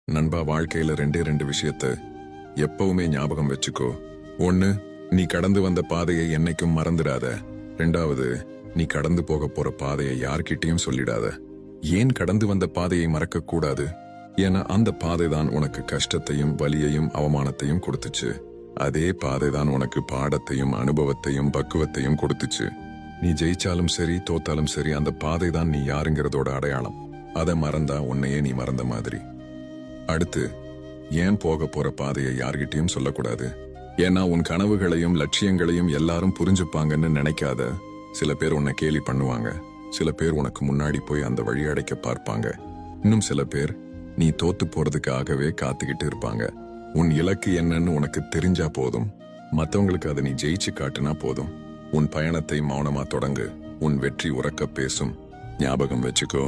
நண்பா, வாழ்க்கையில ரெண்டு விஷயத்த எப்பவுமே ஞாபகம் வச்சுக்கோ. ஒண்ணு, நீ கடந்து வந்த பாதையை என்னைக்கும் மறந்துடாத. ரெண்டாவது, நீ கடந்து போக போற பாதையை யார்கிட்டயும் சொல்லிடாத. ஏன் கடந்து வந்த பாதையை மறக்க கூடாது? ஏன்னா அந்த பாதை தான் உனக்கு கஷ்டத்தையும் வலியையும் அவமானத்தையும் கொடுத்துச்சு. அதே பாதை தான் உனக்கு பாடத்தையும் அனுபவத்தையும் பக்குவத்தையும் கொடுத்துச்சு. நீ ஜெயிச்சாலும் சரி தோத்தாலும் சரி, அந்த பாதை தான் நீ யாருங்கிறதோட அடையாளம். அதை மறந்தா உன்னையே நீ மறந்த மாதிரி. அடுத்து, ஏன் போக போற பாதையை யார்கிட்டயும் சொல்லக்கூடாது? ஏன்னா உன் கனவுகளையும் லட்சியங்களையும் எல்லாரும் புரிஞ்சுப்பாங்கன்னு நினைக்காத. சில பேர் உன்னை கேலி பண்ணுவாங்க, சில பேர் உனக்கு முன்னாடி போய் அந்த வழி அடைக்க பார்ப்பாங்க, இன்னும் சில பேர் நீ தோத்து போறதுக்காகவே காத்துக்கிட்டு இருப்பாங்க. உன் இலக்கு என்னன்னு உனக்கு தெரிஞ்சா போதும், மத்தவங்களுக்கு அதை நீ ஜெயிச்சு காட்டுனா போதும். உன் பயணத்தை மௌனமா தொடங்கு, உன் வெற்றி உறக்க பேசும். ஞாபகம் வச்சுக்கோ.